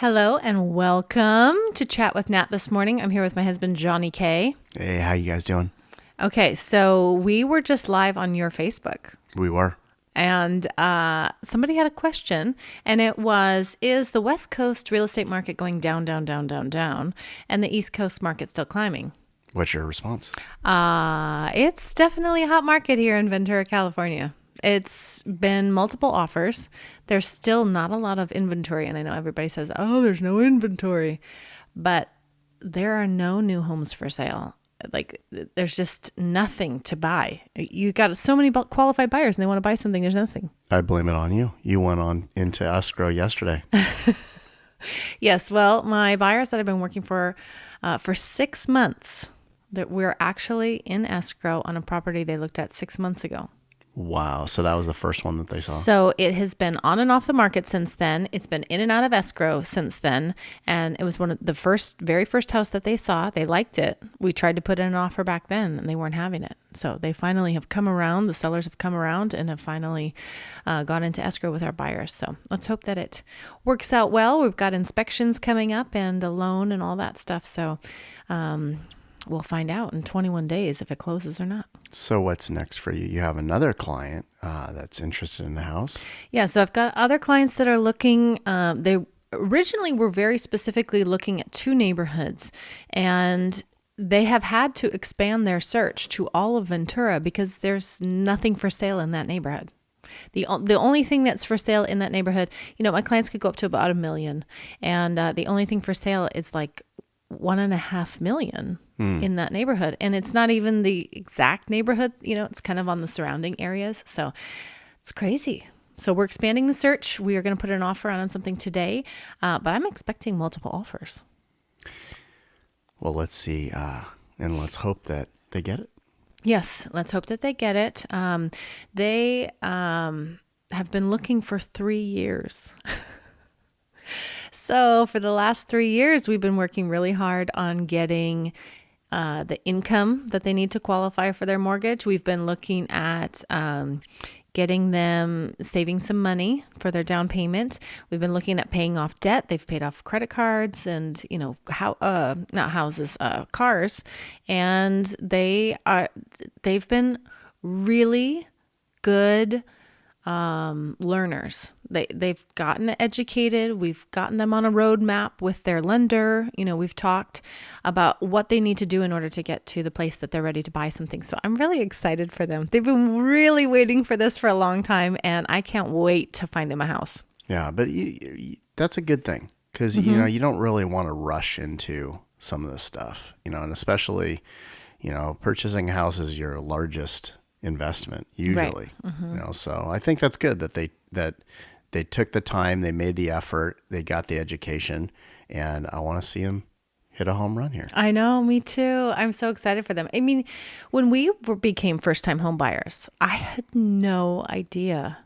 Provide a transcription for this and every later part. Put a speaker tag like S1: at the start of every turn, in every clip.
S1: Hello and welcome to Chat with Nat this morning. I'm here with my husband, Johnny K.
S2: Hey, how you guys doing?
S1: Okay, so we were just live on your Facebook,
S2: We were.
S1: and somebody had a question, and it was, is the West Coast real estate market going down, down, down, down, down, and the East Coast market still climbing?
S2: What's your response?
S1: It's definitely a hot market here in Ventura, California. It's been multiple offers. There's still not a lot of inventory. And I know everybody says, oh, there's no inventory. But there are no new homes for sale. Like, there's just nothing to buy. You got so many qualified buyers and they want to buy something. There's nothing.
S2: I blame it on you. You went on into escrow yesterday.
S1: Yes. Well, my buyers that I've been working for 6 months, that we're actually in escrow on a property they looked at 6 months ago.
S2: Wow. So that was the first one that they saw.
S1: So it has been on and off the market since then. It's been in and out of escrow since then. And it was one of the very first house that they saw. They liked it. We tried to put in an offer back then and they weren't having it. So they finally have come around. The sellers have come around and have finally got into escrow with our buyers. So let's hope that it works out well. We've got inspections coming up and a loan and all that stuff. So we'll find out in 21 days if it closes or not.
S2: So what's next for you? You have another client that's interested in the house.
S1: Yeah, so I've got other clients that are looking. They originally were very specifically looking at 2 neighborhoods, and they have had to expand their search to all of Ventura because there's nothing for sale in that neighborhood. The only thing that's for sale in that neighborhood, my clients could go up to about $1 million, and the only thing for sale is like $1.5 million in that neighborhood. And it's not even the exact neighborhood, it's kind of on the surrounding areas. So it's crazy. So we're expanding the search. We are going to put an offer on something today, but I'm expecting multiple offers.
S2: Well, let's see. And let's hope that they get it.
S1: Yes, let's hope that they get it. They have been looking for 3 years. So for the last 3 years, we've been working really hard on getting the income that they need to qualify for their mortgage. We've been looking at getting them saving some money for their down payment. We've been looking at paying off debt. They've paid off credit cards and, not houses, cars. And they've been really good learners. They've gotten educated. We've gotten them on a roadmap with their lender. We've talked about what they need to do in order to get to the place that they're ready to buy something. So I'm really excited for them. They've been really waiting for this for a long time, and I can't wait to find them a house.
S2: Yeah, but that's a good thing because, you don't really want to rush into some of this stuff, and especially, purchasing a house is your largest investment usually,
S1: right.
S2: So I think that's good that they took the time, they made the effort, they got the education, and I want to see them hit a home run here.
S1: I know, me too. I'm so excited for them. I mean, when we became first-time home buyers, I had no idea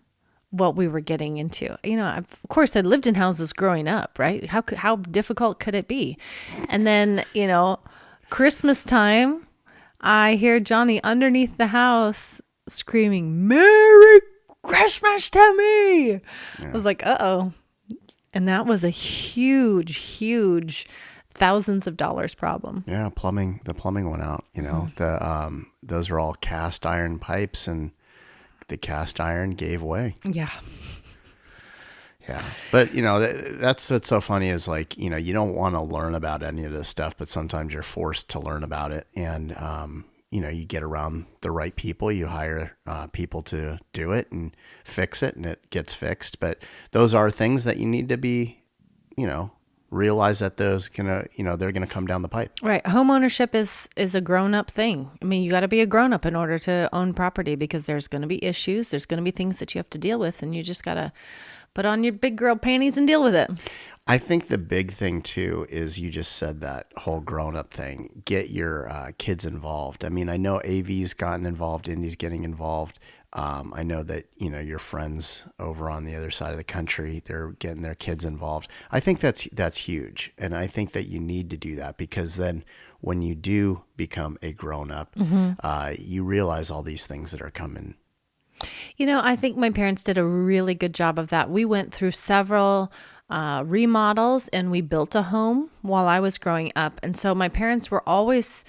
S1: what we were getting into. Of course, I lived in houses growing up, right? How difficult could it be? And then, Christmas time, I hear Johnny underneath the house screaming, "Merry Christmas to me!" Yeah. I was like, uh-oh. And that was a huge, huge thousands of dollars problem.
S2: Yeah, the plumbing went out, those are all cast iron pipes and the cast iron gave way.
S1: Yeah.
S2: Yeah. But, that's what's so funny is like, you don't want to learn about any of this stuff, but sometimes you're forced to learn about it. And, you get around the right people, you hire people to do it and fix it and it gets fixed. But those are things that you need to be, realize that those they're going to come down the pipe.
S1: Right. Home ownership is a grown up thing. I mean, you got to be a grown up in order to own property because there's going to be issues. There's going to be things that you have to deal with, and you just got to put on your big girl panties and deal with it.
S2: I think the big thing too is you just said that whole grown up thing. Get your kids involved. I mean, I know AV's gotten involved, Indy's getting involved. I know that, your friends over on the other side of the country, they're getting their kids involved. I think that's huge. And I think that you need to do that because then when you do become a grown up, you realize all these things that are coming.
S1: I think my parents did a really good job of that. We went through several remodels, and we built a home while I was growing up. And so my parents were always,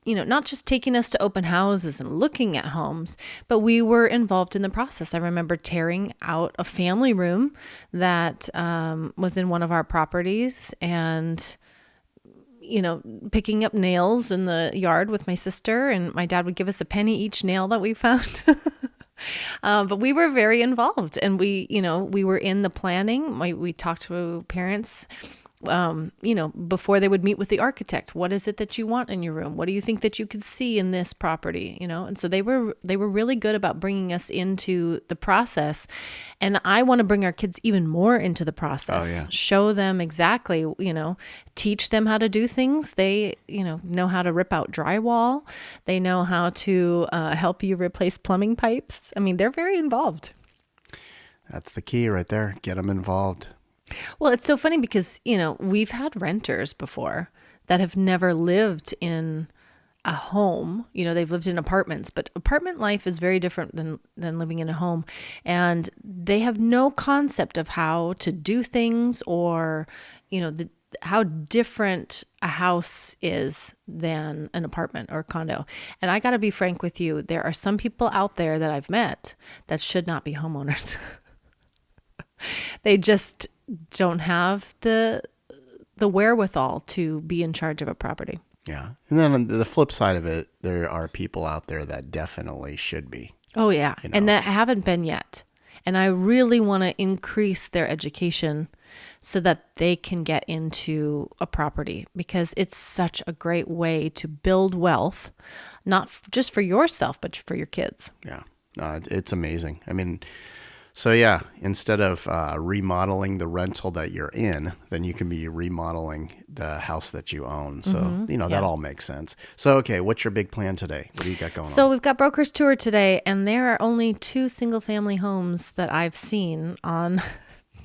S1: not just taking us to open houses and looking at homes, but we were involved in the process. I remember tearing out a family room that was in one of our properties, and picking up nails in the yard with my sister, and my dad would give us a penny each nail that we found. But we were very involved, and we were in the planning. We talked to parents, before they would meet with the architect. What is it that you want in your room? What do you think that you could see in this property? And so they were really good about bringing us into the process. And I want to bring our kids even more into the process.
S2: Oh, yeah.
S1: Show them exactly, teach them how to do things. They, know how to rip out drywall. They know how to help you replace plumbing pipes. I mean, they're very involved.
S2: That's the key right there. Get them involved.
S1: Well, it's so funny because, we've had renters before that have never lived in a home. They've lived in apartments, but apartment life is very different than living in a home. And they have no concept of how to do things, or, how different a house is than an apartment or condo. And I got to be frank with you. There are some people out there that I've met that should not be homeowners. They just don't have the wherewithal to be in charge of a property.
S2: Yeah. And then on the flip side of it, there are people out there that definitely should be.
S1: Oh, yeah. And that haven't been yet. And I really want to increase their education so that they can get into a property, because it's such a great way to build wealth, not just for yourself, but for your kids.
S2: Yeah. It's amazing. I mean, so yeah, instead of remodeling the rental that you're in, then you can be remodeling the house that you own. So, that all makes sense. So, okay, what's your big plan today? What do you got going on?
S1: So we've got Broker's Tour today, and there are only 2 single family homes that I've seen on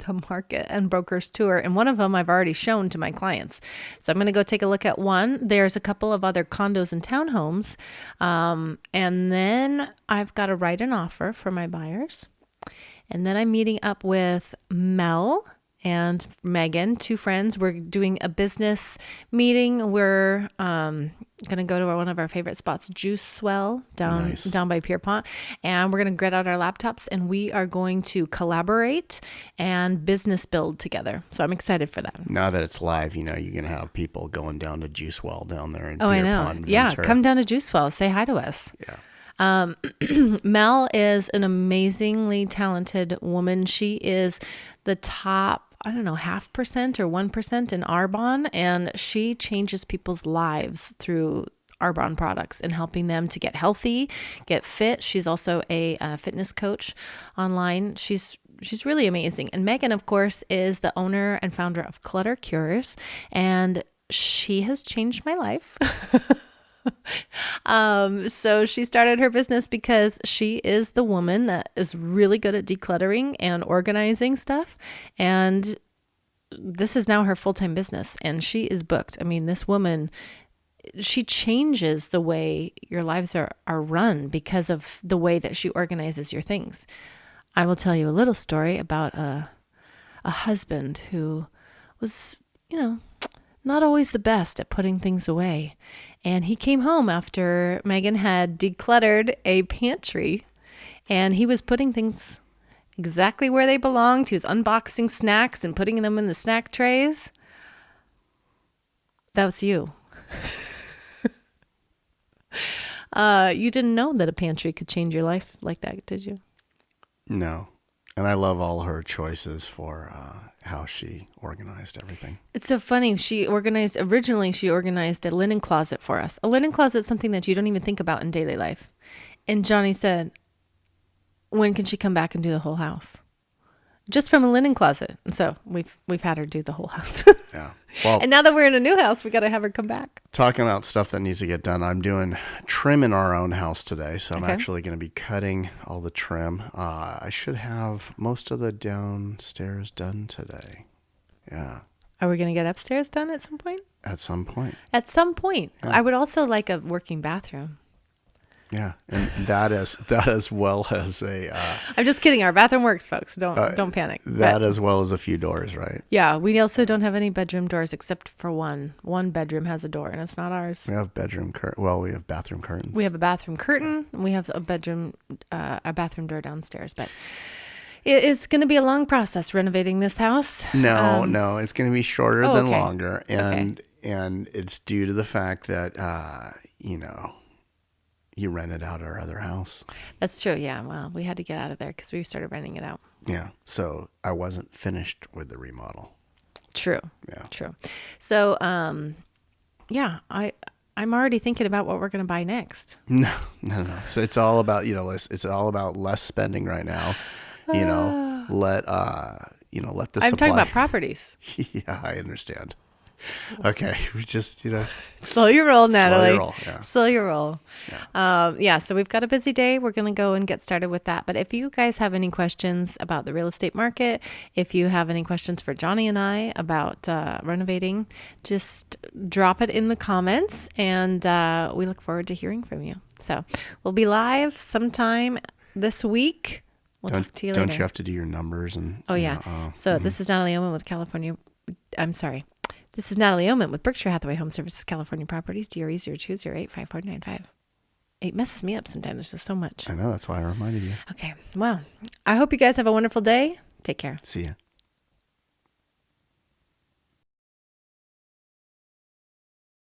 S1: the market and Broker's Tour. And one of them I've already shown to my clients. So I'm going to go take a look at one. There's a couple of other condos and townhomes. And then I've got to write an offer for my buyers. And then I'm meeting up with Mel and Megan, 2 friends. We're doing a business meeting. We're going to go to one of our favorite spots, Juice Swell, down by Pierpont. And we're going to get out our laptops, and we are going to collaborate and business build together. So I'm excited for that.
S2: Now that it's live, you're going to have people going down to Juice Well down there in
S1: I
S2: Pierpont,
S1: know.
S2: Ventura.
S1: Yeah, come down to Juice Well. Say hi to us.
S2: Yeah.
S1: Mel is an amazingly talented woman. She is the top, 0.5% or 1% in Arbonne, and she changes people's lives through Arbonne products and helping them to get healthy, get fit. She's also a fitness coach online. She's really amazing. And Megan, of course, is the owner and founder of Clutter Cures, and she has changed my life. So she started her business because she is the woman that is really good at decluttering and organizing stuff. And this is now her full-time business, and she is booked. I mean, this woman, she changes the way your lives are run because of the way that she organizes your things. I will tell you a little story about a husband who was, not always the best at putting things away. And he came home after Megan had decluttered a pantry, and he was putting things exactly where they belonged. He was unboxing snacks and putting them in the snack trays. That was you. You didn't know that a pantry could change your life like that, did you?
S2: No. And I love all her choices for how she organized everything.
S1: It's so funny. Originally she organized a linen closet for us. A linen closet is something that you don't even think about in daily life. And Johnny said, when can she come back and do the whole house? Just from a linen closet. And so we've had her do the whole house.
S2: Yeah. Well,
S1: and now that we're in a new house, we got to have her come back.
S2: Talking about stuff that needs to get done, I'm doing trim in our own house today. So I'm actually going to be cutting all the trim. I should have most of the downstairs done today. Yeah.
S1: Are we going to get upstairs done at some point?
S2: At some point.
S1: At some point.
S2: Yeah.
S1: I would also like a working bathroom.
S2: Yeah, and that as well as a
S1: I'm just kidding. Our bathroom works, folks. Don't panic.
S2: that as well as a few doors, right?
S1: Yeah, we also don't have any bedroom doors except for one. One bedroom has a door, and it's not ours.
S2: We have we have bathroom curtains.
S1: We have a bathroom curtain, and we have a bathroom door downstairs. But it's going to be a long process renovating this house.
S2: No, it's going to be shorter than
S1: okay.
S2: longer, and it's due to the fact that you rented out our other house.
S1: That's true. Yeah. Well, we had to get out of there because we started renting it out.
S2: Yeah. So I wasn't finished with the remodel.
S1: True.
S2: Yeah.
S1: True. So, yeah, I'm already thinking about what we're going to buy next.
S2: No. So it's all about, it's all about less spending right now. Let the
S1: I'm
S2: supply.
S1: talking about properties.
S2: Yeah, I understand. Okay, we just
S1: Slow your roll, Natalie.
S2: Slow your roll. Yeah.
S1: Slow your roll. Yeah. So we've got a busy day. We're going to go and get started with that. But if you guys have any questions about the real estate market, if you have any questions for Johnny and I about renovating, just drop it in the comments, and we look forward to hearing from you. So we'll be live sometime this week. We'll talk to you later.
S2: Don't you have to do your numbers and?
S1: Oh yeah. This is Natalie Oman with This is Natalie Oman with Berkshire Hathaway HomeServices California Properties, DRE 02085495. It messes me up sometimes. There's just so much.
S2: I know. That's why I reminded you.
S1: Okay. Well, I hope you guys have a wonderful day. Take care.
S2: See ya.